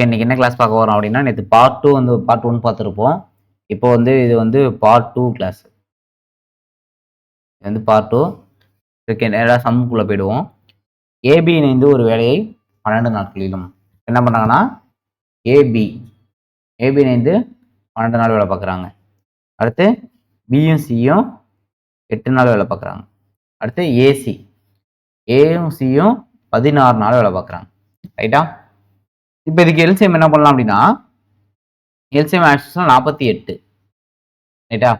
இன்னைக்கு என்ன கிளாஸ் பார்க்க போறோம் அப்படின்னா, நேத்து பார்ட் 2 வந்து பார்ட் 1 பார்த்துருப்போம். இப்போ வந்து இது வந்து பார்ட் 2 கிளாஸ். இது வந்து பார்ட் 2. ஓகே, நேரா சம்முக்குள்ள போயிடுவோம். ஏபி இணைந்து ஒரு வேலையை 12 நாட்களிலும் என்ன பண்ணாங்கன்னா, ஏபி ஏபி இணைந்து 12 நாள் வேலை பார்க்குறாங்க. அடுத்து பியும் சியும் 8 நாள் வேலை பார்க்குறாங்க. அடுத்து ஏசி ஏயும் சியும் 16 நாள் வேலை பார்க்குறாங்க. ரைட்டா? இப்போ இதுக்கு எல்சிஎம் என்ன பண்ணலாம் அப்படின்னா, எல்சிஎம் ஆக்சுவலாக 48. ரைட்டா?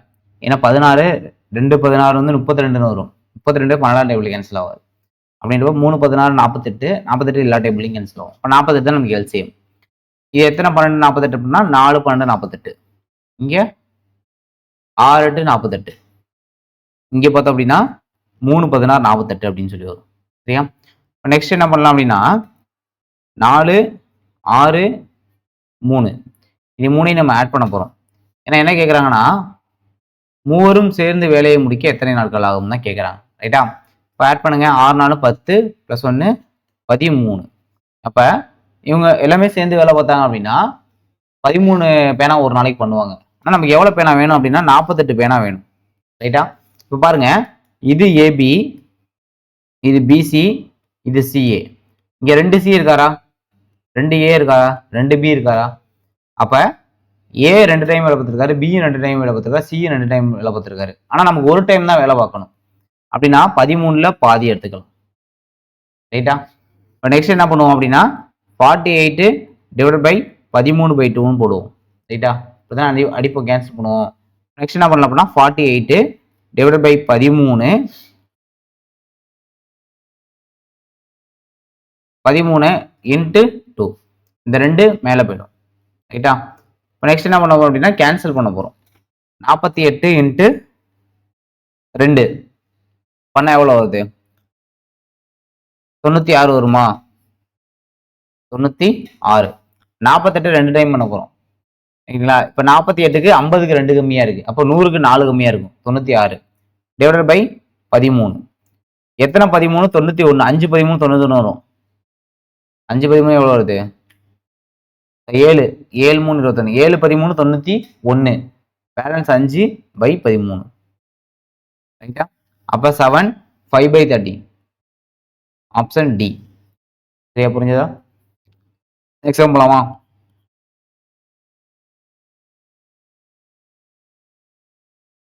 ஏன்னா 16 2 16 வந்து 32ன்னு வரும். 32 12 டேபிள் கேன்சல் ஆகாது. அப்படின்றப்ப 3 16 48 48 எல்லா டேபிளையும் கேன்சல் ஆகும். இப்போ 48 தான் நமக்கு எல்சிஎம். இது எத்தனை 12 48 அப்படின்னா 4 12 48. இங்க 6 8 48. இங்க பார்த்தோம் அப்படின்னா 3 16 48 அப்படின்னு சொல்லி வரும். சரியா? இப்போ நெக்ஸ்ட் என்ன பண்ணலாம் அப்படின்னா 4 6 3 இது மூணையும் நம்ம ஆட் பண்ண போறோம். ஏன்னா என்ன கேட்குறாங்கன்னா, மூவரும் சேர்ந்து வேலையை முடிக்க எத்தனை நாட்கள் ஆகும் தான் கேட்குறாங்க. ரைட்டா? இப்போ ஆட் பண்ணுங்க. 6 4 10 + 1 13. அப்போ இவங்க எல்லாமே சேர்ந்து வேலை பார்த்தாங்க அப்படின்னா 13 பேனா ஒரு நாளைக்கு பண்ணுவாங்க. ஆனால் நமக்கு எவ்வளோ பேனா வேணும் அப்படின்னா 48 பேனா வேணும். ரைட்டா? இப்போ பாருங்க, இது ஏபி, இது பிசி, இது சிஏ. இங்கே 2 சி இருக்காரா, 2 ஏ இருக்காரா, 2 பி இருக்காரா? அப்போ ஏ 2 டைம் வேலை பார்த்துருக்காரு, பியும் 2 டைம் வேலை பார்த்துருக்காரு, சியும் 2 டைம் வேலை பார்த்துருக்காரு. ஆனால் நமக்கு ஒரு டைம் தான் வேலை பார்க்கணும். அப்படின்னா 13ல் பாதி எடுத்துக்கலாம். ரைட்டா? இப்போ நெக்ஸ்ட் என்ன பண்ணுவோம் அப்படின்னா 48 ÷ 13/2ன்னு போடுவோம். ரைட்டா? இப்போ தான் அடிப்போம், கேன்சல் பண்ணுவோம். நெக்ஸ்ட் என்ன பண்ணலாம் அப்படின்னா 48 ÷ 13 × 2. இந்த 2 மேலே போயிடும். ரைட்டா? இப்போ நெக்ஸ்ட் என்ன பண்ண போறோம் அப்படின்னா கேன்சல் பண்ண போறோம். 48 × 2 பண்ண எவ்வளோ வருது? 96 வருமா? 96. 48 2 டைம் பண்ண போறோம். சரிங்களா? இப்போ 48க்கு 50க்கு 2 கம்மியா இருக்கு. அப்போ 100க்கு 4 கம்மியா இருக்கும். 96 ÷ 13. எத்தனை 13? 91. 5 13 91 வரும். 5 13 எவ்வளோ வருது? 7 7 3 21. 7 13 91. பேலன்ஸ் 5/13. ரைட்டா? அப்போ 7 5/30. Option D. சரியா? புரிஞ்சதா? நெக்ஸ்ட் போலாமா?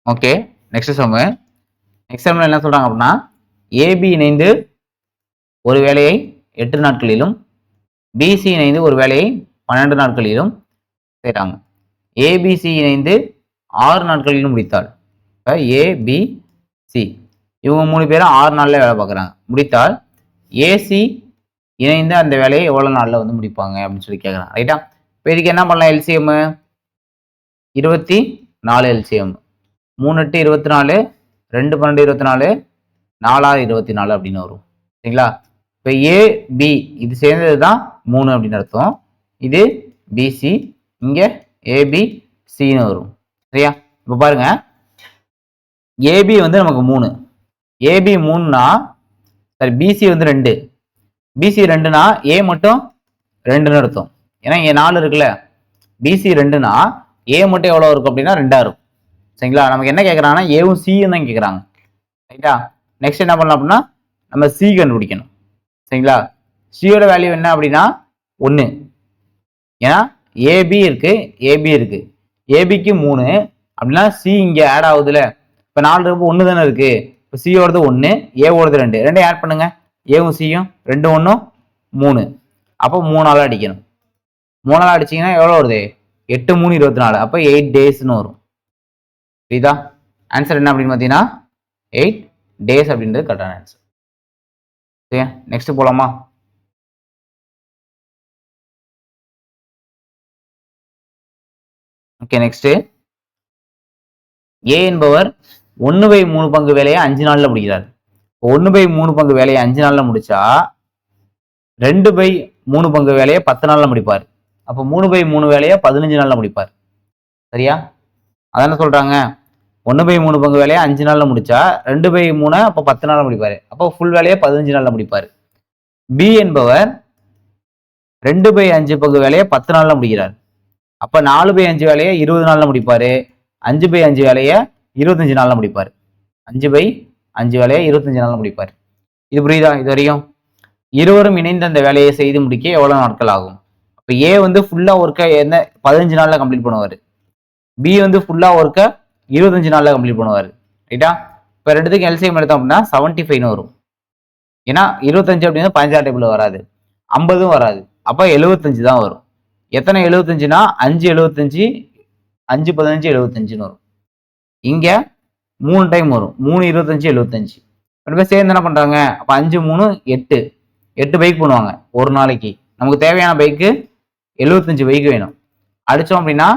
Okay, next sum. நெக்ஸ்ட் சம்ல என்ன சொல்றாங்க அப்படின்னா, ஏபி இணைந்து ஒரு வேலையை 8 நாட்களிலும் பிசி இணைந்து ஒரு வேலையை 12 நாட்களிலும் செய்கிறாங்க. ஏபிசி இணைந்து 6 நாட்களிலும் முடித்தால், இப்போ ஏபிசி இவங்க 3 பேரும் 6 நாளில் வேலை பார்க்குறாங்க. முடித்தால் ஏசி இணைந்து அந்த வேலையை எவ்வளோ நாளில் வந்து முடிப்பாங்க அப்படின்னு சொல்லி கேட்குறாங்க. ரைட்டா? இப்போ இதுக்கு என்ன பண்ணலாம்? LCM 24 LCM. 3 8 24, 2 12 24, 4 6 24 அப்படின்னு வரும். சரிங்களா? இப்போ ஏபி இது சேர்ந்தது தான் 3 அப்படின்னு அர்த்தம். இது பிசி, இங்கே ஏபிசின்னு வரும். சரியா? இப்போ பாருங்க, ஏபி வந்து நமக்கு 3, ஏபி 3னா சரி, பிசி வந்து 2, பிசி 2னா ஏ மட்டும் 2ன்னு அர்த்தம். ஏன்னா இங்கே 4 இருக்குல்ல. பிசி 2னா ஏ மட்டும் எவ்வளோ இருக்கும் அப்படின்னா 2ஆ இருக்கும். சரிங்களா? நமக்கு என்ன கேட்குறாங்கன்னா ஏவும் சியும் தான் கேட்குறாங்க. ரைட்டா? நெக்ஸ்ட் என்ன பண்ணலாம் அப்படின்னா நம்ம சி கண்டுபிடிக்கணும். சரிங்களா? சியோட வேல்யூ என்ன அப்படின்னா 1. ஏன்னா ஏபி இருக்கு, ஏபி இருக்கு. ஏபிக்கு 3 அப்படின்னா சி இங்கே ஆட் ஆகுதுல. இப்போ 4 இருப்பு 1 தானே இருக்கு. இப்போ சியோடது 1, ஏவோடது 2. 2 ஆட் பண்ணுங்க. ஏவும் சியும் 2 1 3. அப்போ 3ஆல் அடிக்கணும். 3ஆல் அடிச்சிங்கன்னா எவ்வளோ வருது? 8 3 24. அப்போ 8 டேஸ்ன்னு வரும். புரியுதா? ஆன்சர் என்ன அப்படின்னு பார்த்தீங்கன்னா 8 டேஸ் அப்படின்றது கரெக்டான ஆன்சர். சரியா? நெக்ஸ்ட் போலாமா? ஓகே, நெக்ஸ்ட் ஏ என்பவர் 1/3 பங்கு வேலையை 5 நாள்ல முடிக்கிறார். 1/3 பங்கு வேலையை 5 நாள்ல முடிச்சா 2/3 பங்கு வேலையை 10 நாள்ல முடிப்பார். அப்போ 3/3 வேலையை 15 நாள்ல முடிப்பார். சரியா? அதான சொல்றாங்க. 1/3 பங்கு வேலையை 5 நாள்ல முடிச்சா 2/3 அப்போ 10 நாள்ல முடிப்பாரு. அப்போ ஃபுல் வேலையை 15 நாள்ல முடிப்பாரு. பி என்பவர் 2/5 பங்கு வேலையை 10 நாள்ல முடிக்கிறார். அப்ப 4/5 வேலையை 20 நாள்ல முடிப்பாரு. 5/5 வேலையை 25 நாள்ல முடிப்பாரு. 5/5 வேலையை 25 நாள்ல முடிப்பாரு. இது புரியுதா? இது வரையும் இருவரும் இணைந்து அந்த வேலையை செய்து முடிக்க எவ்வளவு நாட்கள் ஆகும்? அப்ப ஏ வந்து ஃபுல்லா ஒர்க்கை என்ன 15 நாள்ல கம்ப்ளீட் பண்ணுவாரு. பி வந்து ஃபுல்லா ஒர்க்கை 25 நாள்ல கம்ப்ளீட் பண்ணுவாரு. ரைட்டா? இப்ப ரெண்டுத்துக்கும் எல்சிஎம் எடுத்தோம் அப்படின்னா 75 வரும். ஏன்னா 25 அப்படின்னா 15 டேபிள் வராது, 50 வராது, அப்ப 75 தான் வரும். எத்தனை 75னா 5 75, 5 15 75 வரும். இங்க 3 டைம் வரும், 3 25 75. ரெண்டு பேர் சேர்ந்து என்ன பண்றாங்க? அப்ப 5 3 8, 8 பைக் பண்ணுவாங்க ஒரு நாளைக்கு. நமக்கு தேவையான பைக்கு 75 பைக் வேணும். அடிச்சோம் அப்படின்னா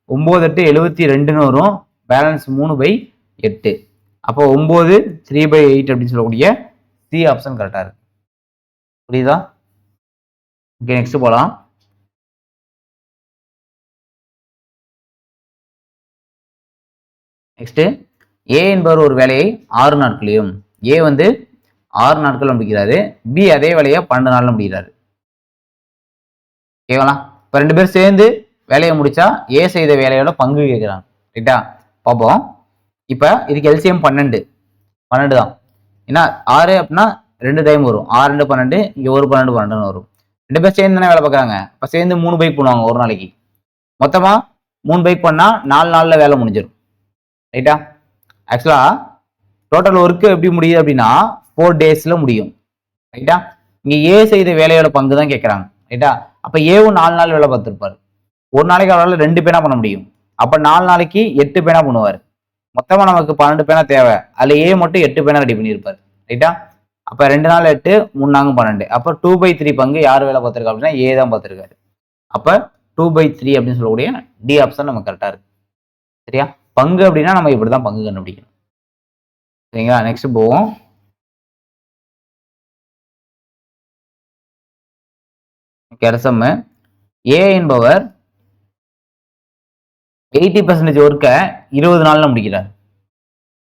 9 8 72 வரும். பேலன்ஸ் 3/8. அப்போ 9 3/8 அப்படின்னு சொல்லக்கூடிய சி ஆப்ஷன் கரெக்டா இருக்கு. புரியுதா? ஓகே, நெக்ஸ்ட் போலாம். நெக்ஸ்ட், ஏ என்பவர் ஒரு வேலையை 6 நாட்களையும், ஏ வந்து 6 நாட்கள் முடிக்கிறாரு, பி அதே வேலையை 12 நாள்ல முடிக்கிறாரு. ஓகேங்களா? இப்ப ரெண்டு பேரும் சேர்ந்து வேலையை முடிச்சா ஏ செய்த வேலையோட பங்கு கேட்கிறாங்க. ரைட்டா? பார்ப்போம். இப்ப இதுக்கு எல்சிஎம் 12 தான். ஏன்னா 6 அப்படின்னா 2 டைம் வரும். 6 2 12, இங்க ஒரு 12 12 வரும். ரெண்டு பேர் சேர்ந்து தானே வேலை பார்க்குறாங்க. இப்ப சேர்ந்து 3 பைக் பண்ணுவாங்க ஒரு நாளைக்கு. மொத்தமா 3 பைக் பண்ணா 4 நாள்ல வேலை முடிஞ்சிடும். ரைட்டா? ஆக்சுவலா டோட்டல் ஒர்க் எப்படி முடியுது அப்படின்னா 4 டேஸ்ல முடியும். ரைட்டா? இங்க ஏ செய்த வேலையோட பங்கு தான் கேட்கறாங்க. ரைட்டா? அப்ப ஏவும் 4 நாள் வேலை பார்த்திருப்பாரு. ஒரு நாளைக்கு அவரால் 2 பேனா பண்ண முடியும். அப்ப 4 நாளைக்கு 8 பேனா பண்ணுவாரு. மொத்தமா நமக்கு 12 பேனா தேவை. அதுல ஏ மட்டும் 8 பேனா ரெடி பண்ணியிருப்பாரு. ரைட்டா? அப்ப 2 நாள் 8, 3 நாங்க 12. அப்ப 2/3 பங்கு யார் வேலை பார்த்திருக்கா அப்படின்னா ஏ தான் பார்த்திருக்காரு. அப்ப 2/3 அப்படின்னு சொல்லக்கூடிய டி ஆப்ஷன் நமக்கு கரெக்டா இருக்கு. சரியா? பங்கு அப்படின்னா நம்ம இப்படிதான் பங்கு கண்டுபிடிக்கணும். சரிங்களா? நெக்ஸ்ட் போவோம். ஏ என்பவர் 80% ஒர்க்கை 20 நாள்ல முடிக்கிறார்.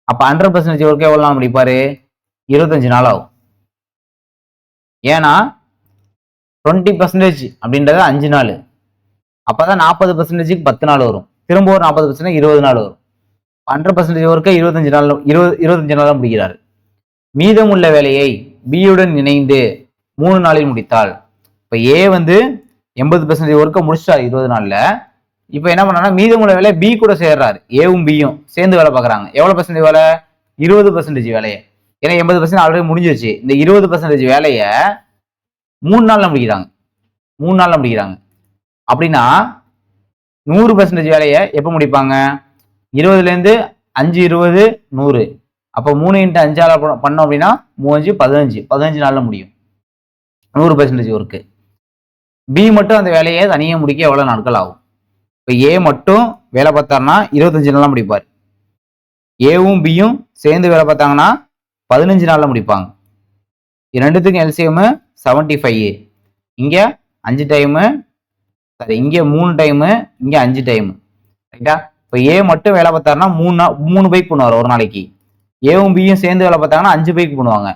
அப்ப 100% ஒர்க்கை எவ்வளவு நாள் முடிப்பாரு? 25 நாள் ஆகும். ஏன்னா 20% அப்படின்றது 5 நாள். அப்பதான் 40%க்கு 10 நாள் வரும். திரும்ப ஒரு 40% 20 நாள் வரும். 100% ஒர்க்கை 25 நாள் முடிக்கிறார். மீதமுள்ள வேலையை பியுடன் இணைந்து 3 நாளில் முடித்தால், இப்ப ஏ வந்து 80% ஒர்க்கை முடிச்சிட்டாரு 20 நாள்ல. இப்ப என்ன பண்ணா மீதமுள்ள வேலையை பி கூட சேர்றாரு. ஏவும் பியும் சேர்ந்து வேலை பார்க்கறாங்க. எவ்வளவு பர்சன்டேஜ் வேலை? 20% வேலையை. ஏன்னா 80% ஆல்ரெடி முடிஞ்சிருச்சு. இந்த 20% வேலையை 3 நாள்ல முடிக்கிறாங்க. 3 நாள்ல முடிக்கிறாங்க. அப்படின்னா 100% வேலையை எப்ப முடிப்பாங்க? 20ல இருந்து 5 20 100. அப்ப 3 × 5 பண்ணோம் அப்படின்னா 3 5 15 நாள்ல முடியும் 100% ஒர்க்கு. பி மட்டும் அந்த வேலையை தனியா முடிக்க எவ்வளவு நாட்கள் ஆகும்? இப்ப ஏ மட்டும் வேலை பார்த்தாருன்னா 25 நாள்ல முடிப்பார். ஏவும் பியும் சேர்ந்து வேலை பார்த்தாங்கன்னா 15 நாள்ல முடிப்பாங்க. ரெண்டுத்துக்கும் எல்சிஎம் 75. இங்க 5 டைமு, சரி இங்க 3 டைமு, இங்க 5 டைமு. ரைட்டா? இப்ப ஏ மட்டும் வேலை பார்த்தாருன்னா 3 பைக் பண்ணுவார் ஒரு நாளைக்கு. ஏவும் பியும் சேர்ந்து வேலை பார்த்தாங்கன்னா 5 பைக் பண்ணுவாங்க.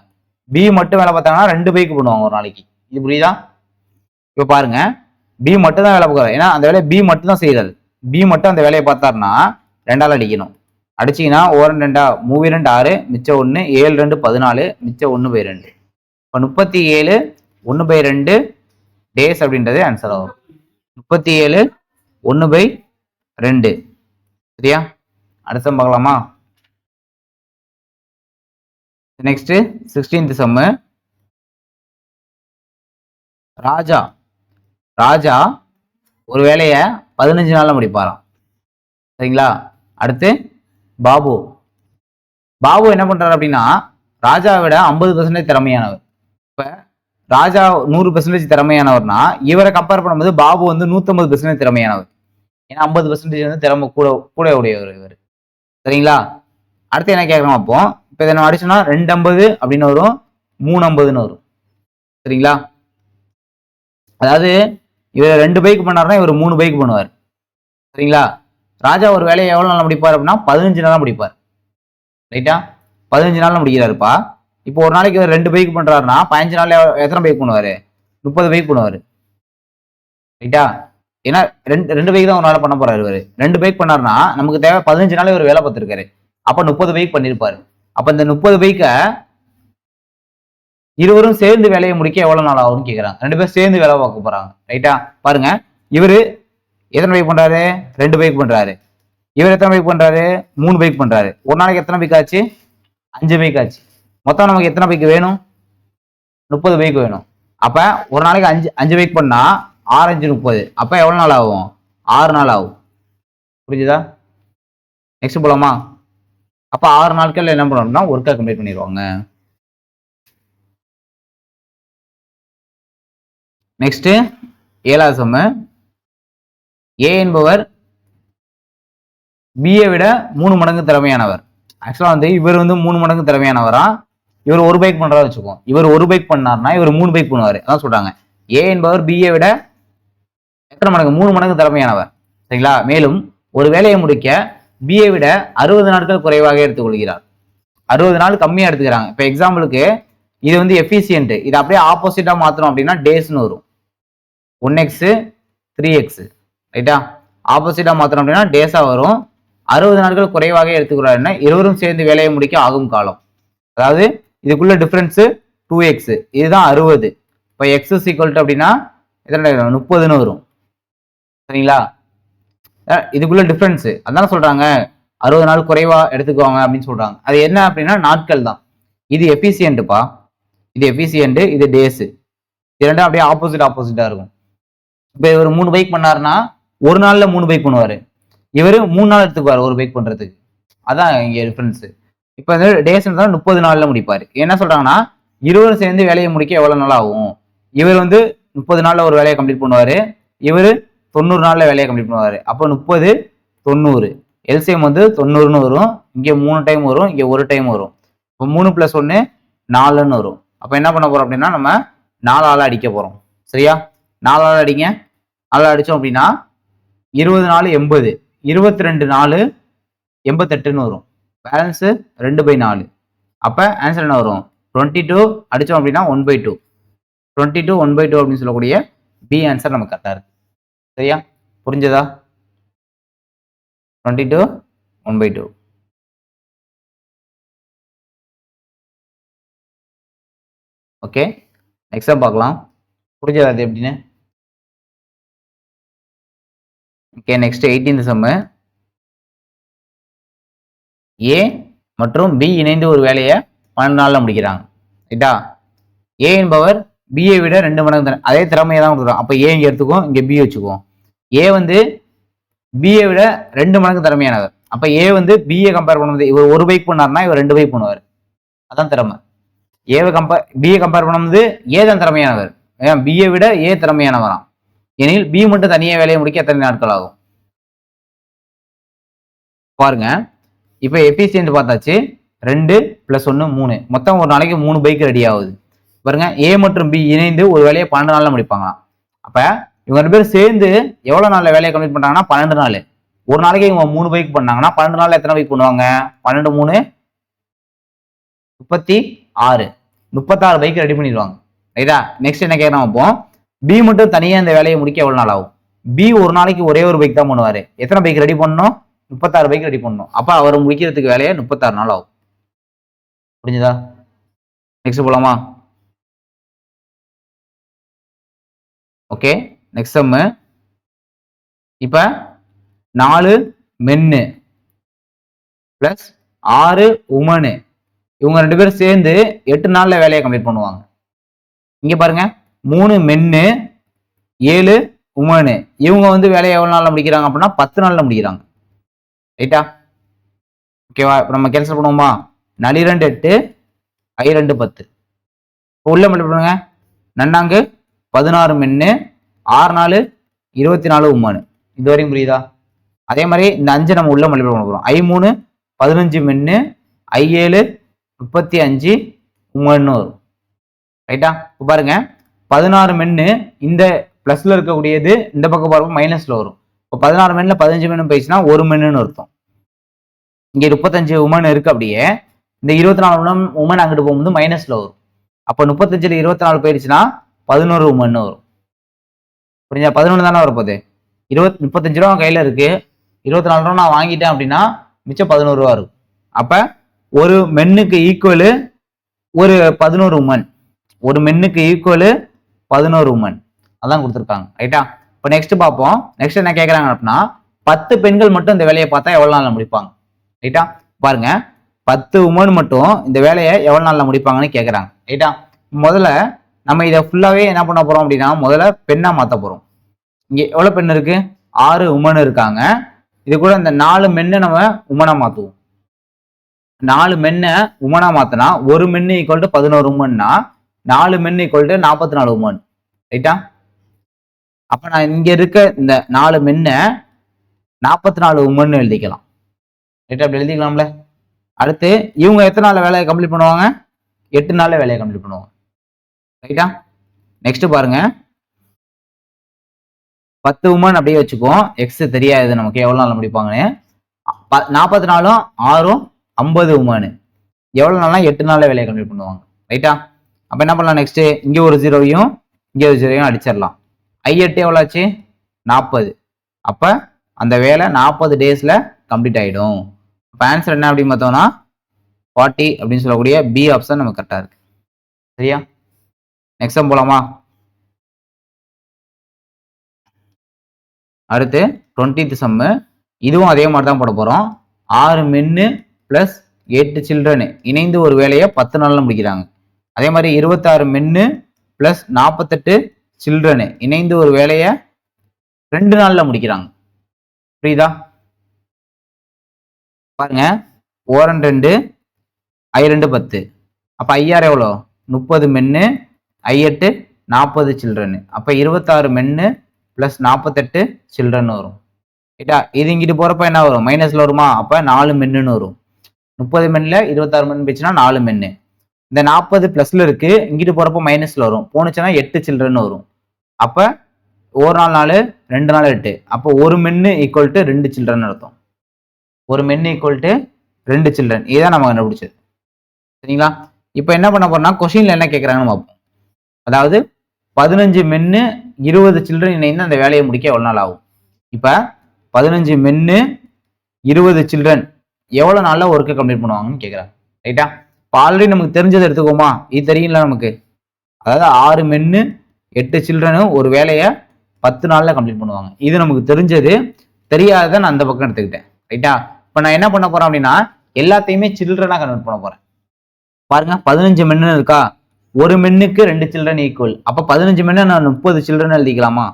பி மட்டும் வேலை பார்த்தாங்கன்னா 2 பைக் பண்ணுவாங்க ஒரு நாளைக்கு. இது புரியுதா? இப்ப பாருங்க, பி மட்டும் தான் வேலை பார்க்கறாரு. ஏன்னா அந்த வேலையை பி மட்டும் தான் செய்யறாரு. பி மட்டும் அந்த வேலையை பார்த்தாருன்னா 2ஆல் அடிக்கணும். அடிச்சீங்கன்னா 1 2 3 2 6, மிச்சம் 1, 7 2 14, மிச்சம் 1/2. இப்ப 37 1/2 டேஸ் அப்படின்றது ஆன்சர் ஆகும். 37 1/2. சரியா? அடுத்த பார்க்கலாமா? Next 16th some. ராஜா ஒரு வேலையை 15 நாள்ல முடிப்பாராம். சரிங்களா? அடுத்து பாபு என்ன பண்றாரு அப்படின்னா ராஜாவை விட 50% திறமையானவர். இப்ப ராஜா 100% திறமையானவர்னா இவரை கம்பேர் பண்ணும்போது பாபு வந்து 150% திறமையானவர். ஏன்னா 50% வந்து திறமை கூட உடையவர் இவர். சரிங்களா? அடுத்து என்ன கேட்கணும்? அப்போ இப்ப இதை நம்ம அடிச்சோம்னா 250 அப்படின்னு வரும், 350ன்னு வரும். சரிங்களா? அதாவது இவர் 2 பைக் பண்ணாருன்னா இவர் 3 பைக் பண்ணுவார். சரிங்களா? ராஜா ஒரு வேலையை எவ்வளவு நாள் முடிப்பார் அப்படின்னா 15 நாள் முடிப்பார். ரைட்டா? 15 நாள்ல முடிக்கிறாருப்பா. இப்போ ஒரு நாளைக்கு 2 பைக் பண்றாருன்னா 15 நாள்ல எத்தனை பைக் பண்ணுவாரு? 30 பைக் பண்ணுவாரு. ரைட்டா? ஏன்னா ரெண்டு பைக் தான் ஒரு நாள் பண்ண போறாரு இவரு. 2 பைக் பண்ணாருன்னா நமக்கு தேவை 15 நாள் இவர் வேலை பார்த்திருக்காரு. அப்ப 30 பைக் பண்ணிருப்பாரு. அப்ப இந்த 30 பைக்க இருவரும் சேர்ந்து வேலையை முடிக்க எவ்வளவு நாள் ஆகும்னு கேக்குறாங்க. 2 பேரும் சேர்ந்து வேலை பார்க்க போறாங்க. ரைட்டா? பாருங்க, இவரு எத்தனை பைக் பண்றாரு? 2 பைக் பண்றாரு. இவர் எத்தனை பைக் பண்றாரு? 3 பைக் பண்றாரு. ஒரு நாளைக்கு எத்தனை பைக் ஆச்சு? 5 பைக் ஆச்சு. மொத்தம் நமக்கு எத்தனை பைக் வேணும்? 30 பைக் வேணும். அப்ப ஒரு நாளைக்கு 5 பைக் பண்ணா 6 5 30. அப்ப எவ்வளவு நாள் ஆகும்? 6 நாள் ஆகும். புரிஞ்சுதா? நெக்ஸ்ட் போலாமா? அப்ப 6 நாட்கள் என்ன பண்ணணும்னா ஒர்க்கை கம்ப்ளீட் பண்ணிடுவாங்க. நெக்ஸ்ட் 7வது சம். ஏ என்பவர் பியை விட 3 மடங்கு திறமையானவர். ஆக்சுவலா வந்து இவர் வந்து 3 மடங்கு திறமையானவரா? இவர் ஒரு பைக் பண்றா வச்சுக்கோம். இவர் ஒரு பைக் பண்ணார்னா இவர் 3 பைக் பண்ணுவாரு. அதான் சொல்றாங்க. ஏ என்பவர் பியை விட எத்தனை மடங்கு? 3 மடங்கு திறமையானவர். சரிங்களா? மேலும் ஒரு வேலையை முடிக்க பியை விட 60 நாட்கள் குறைவாக எடுத்துக்கொள்கிறார். 60 நாள் கம்மியா எடுத்துக்கிறாங்க. இப்ப எக்ஸாம்பிளுக்கு இது வந்து எஃபிசியன்ட். இது அப்படியே ஆப்போசிட்டா மாத்தணும் அப்படின்னா டேஸ்னு வரும். 1x 3x. ரைட்டா? ஆப்போசிட்டா மாத்தணும் அப்படின்னா டேஸா வரும். 60 நாட்கள் குறைவாக எடுத்துக்கிறாருன்னா இருவரும் சேர்ந்து வேலையை முடிக்க ஆகும் காலம். அதாவது இதுக்குள்ள டிஃபரன்ஸ் 2x. இதுதான் 60. இப்போ x is equal to அப்படின்னா எத்தனை 30ன்னு வரும். சரிங்களா? இதுக்குள்ள டிஃபரன்ஸ் அதான் சொல்றாங்க 60 நாள் குறைவா எடுத்துக்குவாங்க அப்படின்னு சொல்றாங்க. அது என்ன அப்படின்னா நாட்கள் தான். இது எஃபிசியன்ட்பா, இது எஃபிசியன்ட், இது டேஸ். இது ரெண்டும் அப்படியே ஆப்போசிட்டா இருக்கும். இப்போ இவர் 3 பைக் பண்ணாருன்னா ஒரு நாள்ல 3 பைக் பண்ணுவாரு. இவரு 3 நாள் எடுத்துக்குவாரு ஒரு பைக் பண்றதுக்கு. அதான் இங்க டிஃபரன்ஸ். இப்போ வந்து டேஸ் 30 நாள்ல முடிப்பாரு. என்ன சொல்றாங்கன்னா இருவரும் சேர்ந்து வேலையை முடிக்க எவ்வளவு நாள் ஆகும்? இவர் வந்து 30 நாள்ல ஒரு வேலையை கம்ப்ளீட் பண்ணுவாரு. இவரு 90 நாள்ல வேலையை கம்ப்ளீட் பண்ணுவாரு. அப்போ 30 90. எல்சிஎம் வந்து 90ன்னு வரும். இங்க 3 டைம் வரும், இங்க ஒரு டைம் வரும். இப்போ 3 + 1 4ன்னு வரும். அப்ப என்ன பண்ண போறோம் அப்படின்னா நம்ம 4 ஆள அடிக்க போறோம். சரியா? 4 ஆள அடிங்க. 4 அடிச்சோம் அப்படின்னா 20 4 80. 22 4 88ன்னு வரும். பேலன்ஸ் 2/4. அப்ப ஆன்சர் என்ன வரும்? 22 அடிச்சோம் அப்படின்னா 1/2. 22 1/2 அப்படின்னு சொல்லக்கூடிய பி ஆன்சர் நமக்கு கரெக்டா இருக்கு. சரியா? புரிஞ்சதா? 22 1/2. ஓகே, நெக்ஸ்ட் பார்க்கலாம். புரிஞ்சதா அது எப்படின்னு? Okay, next 18th some. ஏ மற்றும் பி இணைந்து ஒரு வேலையை 12 நாள்ல முடிக்கிறாங்க. ரைட்டா? ஏ என்பவர் பியை விட 2 மடங்கு அதே திறமையை தான் கொடுக்குறோம். அப்ப ஏ இங்க எடுத்துக்குவோம், இங்க பி வச்சுக்குவோம். ஏ வந்து பியை விட 2 மடங்கு திறமையானவர். அப்ப ஏ வந்து பியை கம்பேர் பண்ணும்போது இவர் ஒரு பைக் பண்ணார்னா இவர் 2 பைக் பண்ணுவார். அதான் திறமை. பியை கம்பேர் பண்ணும்போது ஏ தான் திறமையானவர். ஏன் பியை விட ஏ திறமையானவராம். எனில் பி மட்டும் தனியாக வேலையை முடிக்க எத்தனை நாட்கள் ஆகும்? பாருங்க, இப்ப எஃபிசியன்ட் பார்த்தாச்சு. 2 + 1 3. மொத்தம் ஒரு நாளைக்கு 3 பைக் ரெடி ஆகுது. பாருங்க, ஏ மற்றும் பி இணைந்து ஒரு வேலையை 12 நாள்ல முடிப்பாங்களாம். அப்ப இவங்க 2 பேரும் சேர்ந்து எவ்வளவு நாள்ல வேலையை கம்ப்ளீட் பண்றாங்கன்னா 12 நாள். ஒரு நாளைக்கு இவங்க 3 பைக் பண்ணாங்கன்னா 12 நாள்ல எத்தனை பைக் பண்ணுவாங்க? 12 3 36. 36 பைக் ரெடி பண்ணிடுவாங்க. ரைட்டா? நெக்ஸ்ட் என்ன கேட்கலாம் அப்போ? பி மட்டும் தனியா இந்த வேலையை முடிக்க எவ்வளவு நாள் ஆகும்? பி ஒரு நாளைக்கு ஒரே ஒரு பைக் தான் பண்ணுவாரு. எத்தனை பைக் ரெடி பண்ணணும்? 36 பைக் ரெடி பண்ணணும். அப்ப அவர் முடிக்கிறதுக்கு வேலையை 36 நாள் ஆகும். புரிஞ்சுதா? நெக்ஸ்ட் போலாமா? Okay, next some. இப்ப 4 மென்னு பிளஸ் 6 உமனு இவங்க 2 பேரும் சேர்ந்து 8 நாள்ல வேலையை கம்ப்ளீட் பண்ணுவாங்க. இங்க பாருங்க, 3 மென்னு 7 உமனு இவங்க வந்து வேலையை எவ்வளவு நாள்ல முடிக்கிறாங்க அப்படின்னா 10 நாள்ல முடிக்கிறாங்க. ரைட்டா? ஓகேவா? இப்ப நம்ம கேன்சல் பண்ணுவோமா? 4 2 8 I 2 10. உள்ள மல்டிபிள் பண்ணுங்க. நன்னாங்கு 16 மென்னு 6 4 24 உமனு. இது வரையும் புரியுதா? அதே மாதிரி இந்த 5 நம்ம உள்ள மல்டிபிள் பண்ண போறோம். I 3 15 மென்னு I 7 35 உமன்னு வரும். ரைட்டா? இப்போ பாருங்க, 16 மென்னு இந்த பிளஸ்ல இருக்கக்கூடியது இந்த பக்கம் பாருங்க மைனஸ்ல வரும். இப்போ 16 மென்ல 15 மென்னு போயிடுச்சுன்னா 1 மென்னு அர்த்தம். இங்க 35 உமன் இருக்கு. அப்படியே இந்த 24 உமன் அங்கிட்டு போகும்போது மைனஸ்ல வரும். அப்போ 35ல 24 போயிடுச்சுன்னா 11 உமன் வரும். புரிஞ்சா? 11 தானே வரப்போகுது. 35 ரூபா கையில இருக்கு, 24 ரூபா நான் வாங்கிட்டேன் அப்படின்னா மிச்சம் 11 ரூபா இருக்கும். அப்ப ஒரு மென்னுக்கு ஈக்குவலு ஒரு 11 உமன். ஒரு மென்னுக்கு ஈக்குவலு 11 உமன். அதான் கொடுத்துருக்காங்க. ரைட்டா? இப்போ நெக்ஸ்ட் பார்ப்போம். நெக்ஸ்ட் என்ன கேட்குறாங்க அப்படின்னா 10 பெண்கள் மட்டும் இந்த வேலையை பார்த்தா எவ்வளவு நாள்ல முடிப்பாங்க? ரைட்டா? பாருங்க, 10 உமன் மட்டும் இந்த வேலையை எவ்வளவு நாள்ல முடிப்பாங்கன்னு கேட்குறாங்க. ரைட்டா? முதல்ல நம்ம இதை ஃபுல்லாவே என்ன பண்ண போறோம் அப்படின்னா முதல்ல பெண்ணா மாத்த போறோம். இங்க எவ்வளவு பெண் இருக்கு? 6 உமன் இருக்காங்க. இது கூட இந்த 4 மென்னை நம்ம உமனா மாத்துவோம். 4 மென்னை உமனா மாத்தினா ஒரு மென்னு ஈக்குவல் டு 11 உமன்னா 4 மென் ஈக்குவல் டு 44 உமன். ரைட்டா? அப்ப நான் இங்க இருக்க இந்த 4 மென்னை 44 உமன் எழுதிக்கலாம். ரைட்டா? அப்படி எழுதிக்கலாம்ல. அடுத்து இவங்க எத்தனை நாள் வேலையை கம்ப்ளீட் பண்ணுவாங்க? 8 நாள்ல வேலையை கம்ப்ளீட் பண்ணுவாங்க. ரைட்டா? நெக்ஸ்ட் பாருங்க, 10 உமன் அப்படியே வச்சுக்குவோம். எக்ஸ் தெரியாது நமக்கு எவ்வளவு நாள் முடிப்பாங்கன்னு. 44ம் 6ம் 50 உமன். எவ்வளவு நாள்னா 8 நாள்ல வேலையை கம்ப்ளீட் பண்ணுவாங்க. ரைட்டா? அப்ப என்ன பண்ணலாம்? நெக்ஸ்ட் இங்க ஒரு 0வையும் இங்க ஒரு 0வையும் அடிச்சிடலாம். I8 எவ்வளவு ஆச்சு? 40. அப்ப அந்த வேலை 40 டேஸ்ல கம்ப்ளீட் ஆயிடும். அப்ப ஆன்சர் என்ன அப்படின்னு பார்த்தோம்னா 40 அப்படின்னு சொல்லக்கூடிய பி ஆப்ஷன் நமக்கு கரெக்டா இருக்கு. சரியா? நெக்ஸ்ட் போலாமா? அடுத்து 20th சம்மு. இதுவும் அதே மாதிரி தான் போட போறோம். 6 மென்னு பிளஸ் 8 சில்ட்ரன் இணைந்து ஒரு வேலையை 10 நாள்ல முடிக்கிறாங்க. அதே மாதிரி 26 மென்னு பிளஸ் 48 சில்ட்ரன் இணைந்து ஒரு வேலையை 2 நாள்ல முடிக்கிறாங்க. புரியுதா? பாருங்க, 2 I2 10. அப்ப I6 எவ்வளோ? 30 மென்னு, I8 40 சில்ட்ரன். அப்ப 26 மென்னு பிளஸ் 48 சில்ட்ரன் வரும். ரைட்டா? இது இங்கிட்டு போறப்ப என்ன வரும்? மைனஸ்ல வருமா? அப்ப 4 மென்னு வரும். 30 மென்ல 26 மென் போச்சுன்னா 4 மென்னு. இந்த 40 பிளஸ்ல இருக்கு, இங்கிட்டு போறப்ப மைனஸ்ல வரும். போனுச்சுன்னா 8 சில்ட்ரன் வரும். அப்ப ஒரு நாள் 4, 2 நாள் 8. அப்போ ஒரு மென்னு ஈக்குவல் டு 2 சில்ட்ரன் அர்த்தம். ஒரு மென்னு ஈக்குவல் டு 2 சில்ட்ரன். இதுதான் நம்ம கண்டுபிடிச்சது. சரிங்களா? இப்போ என்ன பண்ண போறோம்னா கொஸ்டின்ல என்ன கேட்கறாங்கன்னு பார்ப்போம். அதாவது 15 மென்னு 20 சில்ட்ரன் இணைந்து அந்த வேலையை முடிக்க எவ்வளவு நாள் ஆகும்? இப்ப 15 மென்னு 20 சில்ட்ரன் எவ்வளவு நாள்ல ஒர்க்கை கம்ப்ளீட் பண்ணுவாங்கன்னு கேட்கறாங்க. ரைட்டா? இப்போ ஆல்ரெடி நமக்கு தெரிஞ்சதை எடுத்துக்கோமா? இது தெரியல நமக்கு. அதாவது 6 மென்னு 8 சில்ட்ரனும் ஒரு வேலையை 10 நாள்ல கம்ப்ளீட் பண்ணுவாங்க. இது நமக்கு தெரிஞ்சது. தெரியாததை நான் அந்த பக்கம் எடுத்துக்கிட்டேன். ரைட்டா? இப்போ நான் என்ன பண்ண போறேன் அப்படின்னா எல்லாத்தையுமே சில்ட்ரனா கன்வெர்ட் பண்ண போறேன். பாருங்க, 15 மென்னு இருக்கா? ஒரு மென்னுக்கு 2 சில்ட்ரன் ஈக்குவல். அப்ப 15 மென்னு நான் 30 சில்ட்ரன் எழுதிக்கலாமா?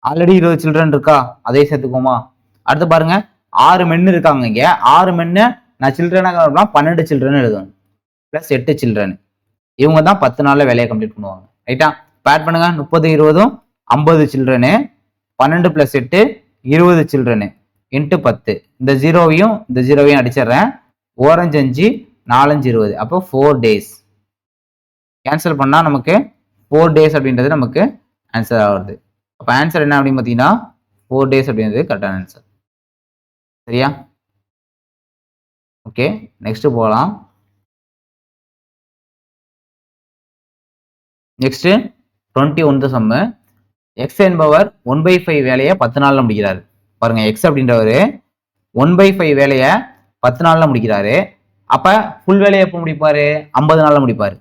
ஆல்ரெடி 20 சில்ட்ரன் இருக்கா? அதே சேர்த்துக்கோமா? அடுத்து பாருங்க, 6 மென்னு இருக்காங்க. இங்க 6 மென்னு நான் சில்ட்ரனா கன்வெர்ட் 12 சில்ட்ரன் எழுதணும். Plus 8 children. இவங்க தான் 10 நாள்ல வேலையை கம்ப்ளீட் பண்ணுவாங்க. ரைட்டா? பேட் பண்ணுங்க, 30 20 50 சில்ட்ரனு, 12 பிளஸ் 8 20 சில்ட்ரனு இன்ட்டு 10. இந்த 0வையும் இந்த 0வையும் அடிச்சிடுறேன். 4 5 4 5 20. அப்போ 4 டேஸ். கேன்சல் பண்ணா நமக்கு 4 டேஸ் அப்படின்றது நமக்கு ஆன்சர் ஆகுது. அப்போ ஆன்சர் என்ன அப்படின்னு பார்த்தீங்கன்னா 4 டேஸ் அப்படின்றது கரெக்டான ஆன்சர். சரியா? ஓகே, நெக்ஸ்ட் போகலாம். நெக்ஸ்ட் 21th சம்மு. எக்ஸ் என்பவர் 1/5 வேலையை 10 நாள்ல முடிக்கிறாரு. பாருங்க, எக்ஸ் அப்படின்றவர் 1/5 வேலையை 10 நாள்ல முடிக்கிறாரு. அப்ப ஃபுல் வேலையை எப்போ முடிப்பாரு? 50 நாள்ல முடிப்பாரு.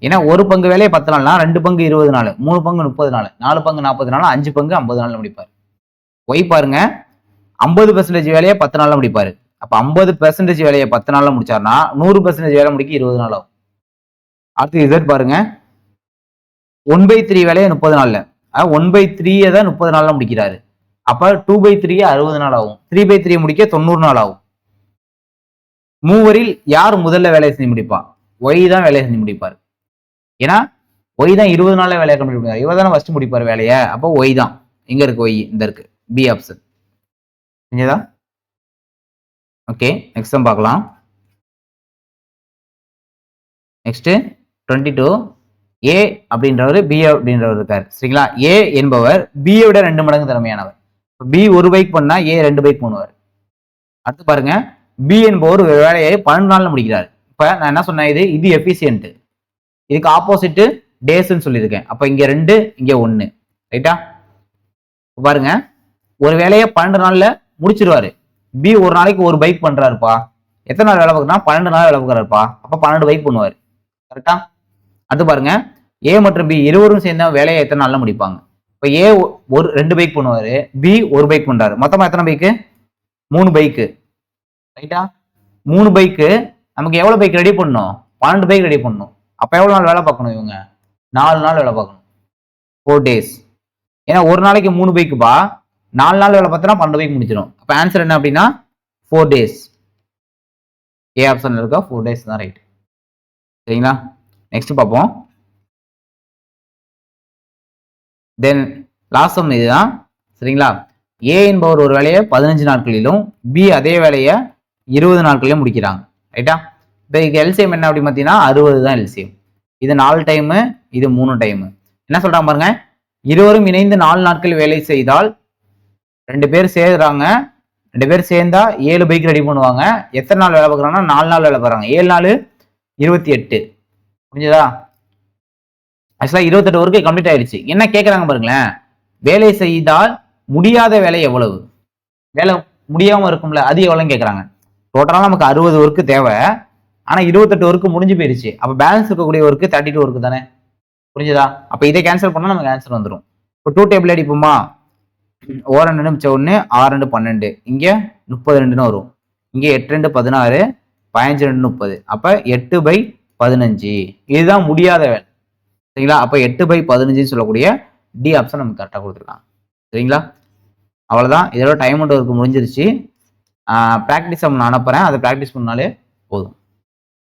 ஏன்னா ஒரு பங்கு வேலையை 10 நாள்னா 2 பங்கு 20 நாள், 3 பங்கு 30 நாள், 4 பங்கு 40 நாள், 5 பங்கு 50 நாள்ல முடிப்பாரு. ஒய் பாருங்க, 50% வேலையை 10 நாள்ல முடிப்பாரு. அப்ப 50% வேலையை 10 நாள்ல முடிச்சாருன்னா 100% வேலை முடிக்க 20 நாள் ஆகும். அடுத்து இசட் பாருங்க, 1/3 வேலையை 30 நாள்ல, 1/3 தான் 30 நாள்ல முடிக்கிறாரு. அப்ப 2/3 60 நாள் ஆகும். 3/3 முடிக்க 90 நாள் ஆகும். மூவரில் யார் முதல்ல வேலையை செஞ்சு முடிப்பா? ஒய் தான் வேலையை செஞ்சு முடிப்பார். ஏன்னா ஒய் தான் 20 நாள்ல வேலையை கம்ப்ளீட் பண்ணுவார். இவர் தானே ஃபர்ஸ்ட் முடிப்பார் வேலையை. அப்போ ஒய் தான். எங்க இருக்கு ஒய்? இந்த இருக்கு, பி ஆப்ஷன். புரியுதா? ஓகே, நெக்ஸ்ட் பார்க்கலாம். நெக்ஸ்ட் 22. ஏ அப்படின்றவர் பி அப்படின்றவர் இருக்காரு. சரிங்களா? ஏ என்பவர் பி விட 2 மடங்கு திறமையானவர். பி 1 பைக் பண்ணா ஏ 2 பைக் பண்ணுவார். அடுத்து பாருங்க, பி என்பவர் ஒரு வேலையை 12 நாள்ல முடிக்கிறார். இப்ப நான் என்ன சொன்னேன், இது எஃபிசியன்ட். இதுக்கு ஆப்போசிட் டேஸ்ன்னு சொல்லியிருக்கேன். அப்ப இங்க 2 இங்க 1. ரைட்டா? பாருங்க, ஒரு வேலையை 12 நாள்ல முடிச்சிருவாரு. பி ஒரு நாளைக்கு ஒரு பைக் பண்றாருப்பா. எத்தனை நாள் வேலை பார்க்கறா? 12 நாள் வேலை பார்க்கறாருப்பா. அப்ப 12 பைக் பண்ணுவாரு. கரெக்டா? அடுத்து பாருங்க, ஏ மற்றும் பி இருவரும் சேர்ந்த வேலையை எத்தனை நாள்ல முடிப்பாங்க? இப்ப ஏ ஒரு 2 பைக் பண்ணுவாரு, பி ஒரு பைக் பண்றாரு. மொத்தமா எத்தனை பைக்கு? 3 பைக்கு. ரைட்டா? 3 பைக்கு நமக்கு எவ்வளவு பைக் ரெடி பண்ணணும்? 12 பைக் ரெடி பண்ணணும். அப்ப எவ்வளவு நாள் வேலை பார்க்கணும் இவங்க? 4 நாள் வேலை பார்க்கணும். 4 டேஸ். ஏன்னா ஒரு நாளைக்கு 3 பைக்குப்பா, 4 நாள் வேலை பார்த்தா 12 பைக் முடிச்சிடும். அப்ப ஆன்சர் என்ன அப்படின்னா 4 டேஸ். ஏ ஆப்ஷன்ல இருக்க 4 டேஸ் தான் ரைட். சரிங்களா? நெக்ஸ்ட் பார்ப்போம். தென் லாஸ்ட் சம் இதுதான். சரிங்களா? ஏ என்பவர் ஒரு வேலையை 15 நாட்களிலும் பி அதே வேலையை 20 நாட்களிலும் முடிக்கிறாங்க. ரைட்டா? இப்போ இதுக்கு எல்சிஎம் என்ன அப்படின்னு பார்த்தீங்கன்னா 60 தான் எல்சிஎம். இது 4 டைமு, இது 3 டைமு. என்ன சொல்றாங்க பாருங்க, இருவரும் இணைந்து 4 நாட்கள் வேலை செய்தால் 2 பேர் சேர்றாங்க, 2 பேர் சேர்ந்தா 7 பைக் ரெடி பண்ணுவாங்க. எத்தனை நாள் வேலை பார்க்குறாங்கன்னா 4 நாள் வேலை பார்க்குறாங்க. 7 நாள் 28. புரிஞ்சதா? ஆக்சுவலா 28 ஒர்க்கு கம்ப்ளீட் ஆயிடுச்சு. என்ன கேட்கறாங்க பாருங்களேன், வேலை செய்தால் முடியாத வேலை எவ்வளவு? வேலை முடியாம இருக்கும்ல, அது எவ்வளவுன்னு கேட்கறாங்க. டோட்டலா நமக்கு 60 ஒர்க்கு தேவை. ஆனா 28 ஒர்க்கு முடிஞ்சு போயிடுச்சு. அப்ப பேலன்ஸ் இருக்கக்கூடிய ஒர்க்கு 32 ஒர்க்கு தானே. புரிஞ்சதா? அப்ப இதை கேன்சல் பண்ணா நமக்கு ஆன்சர் வந்துடும். இப்போ 2 டேபிள் அடிப்போமா? ஓ2 மிச்சம் 1, 6 12. இங்க 32 வரும். இங்க 8 16, 15 30. அப்ப 8/15. இதுதான் முடியாத வேலை. சரிங்களா? அப்ப 8/15 சொல்லக்கூடிய டி ஆப்ஷன் நமக்கு கரெக்டா கொடுத்துருக்காங்க. சரிங்களா? அவ்வளவுதான். இதோட டைம் அண்ட் ஒர்க் முடிஞ்சிருச்சு. பிராக்டிஸ் நான் அனுப்புறேன், அதை பிராக்டிஸ் பண்ணாலே போதும்.